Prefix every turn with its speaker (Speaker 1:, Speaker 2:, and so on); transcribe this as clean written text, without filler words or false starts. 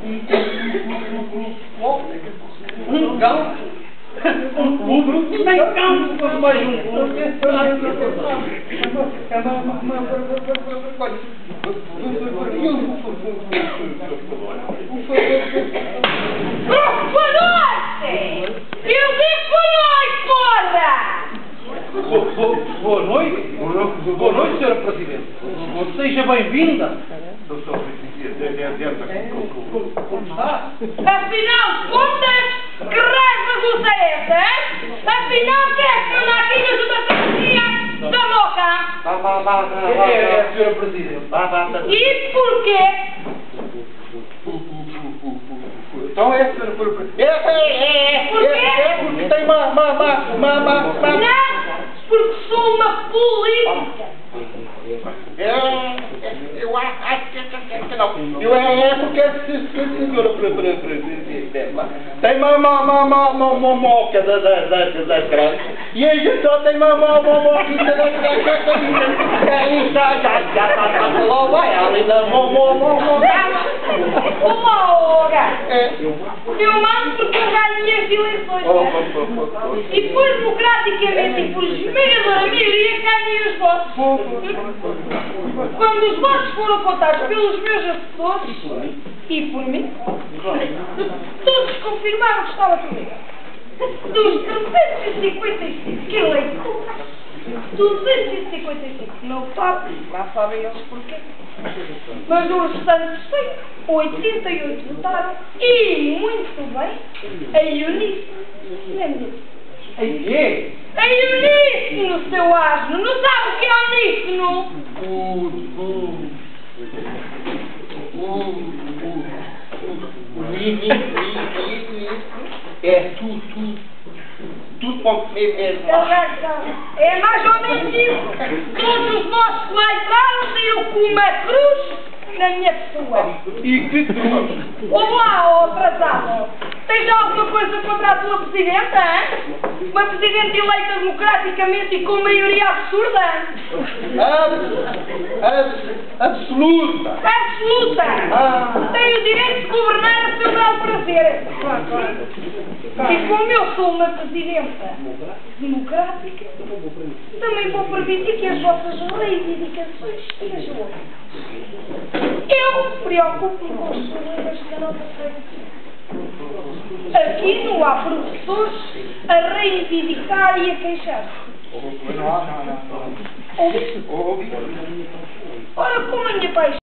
Speaker 1: Um cão? Um clube? Nem cão, quanto mais um clube.
Speaker 2: Boa noite! Eu digo boa noite, porra!
Speaker 1: Boa noite? Boa noite, Sra. Presidente. Seja bem-vinda. Como está?
Speaker 2: Afinal de contas, que raça é essa, hein? Afinal, quem é que anda aqui na junta da moca?
Speaker 1: É a Sra. Presidente.
Speaker 2: E porquê?
Speaker 1: Então é a Sra. Presidente. É porque tem uma...
Speaker 2: Não, porque sou uma política.
Speaker 1: Eu acho que não. É porque a Sra. Presidente tem uma moca das grandes e a gente só tem uma moquita das grandes. Aí já lá vai ali da
Speaker 2: Eu mando porque eu ganhei as eleições. E depois, democraticamente e por esmagadora maioria, ganhei os votos. Quando os votos foram contados pelos meus assessores e por mim, todos confirmaram que estava tudo bem. Dos 355 que eleitos, 255 não votaram, lá sabem eles porquê. Mas os restantes 88 votaram e muito bem, em uníssono.
Speaker 1: Em quê?
Speaker 2: Em uníssono, seu asno! Não sabe o que é uníssono?
Speaker 1: É tudo para o mesmo.
Speaker 2: É mais ou menos isso. Todos os vossos lá entraram, saíram com uma cruz na minha pessoa.
Speaker 1: E que cruz?
Speaker 2: Olá, ó atrasado. Tens alguma coisa contra a tua presidenta, hein? Uma presidente eleita democraticamente e com maioria absurda?
Speaker 1: Absoluta.
Speaker 2: Absoluta! Tem o direito de governar a seu belo prazer. E como eu sou uma presidenta democrática, também vou permitir que as vossas reivindicações sejam. Eu preocupo-me com os problemas da nossa freguesia. Aqui não há professores a reivindicar e a queixar-se. Ouviste? Ora, como a minha paixão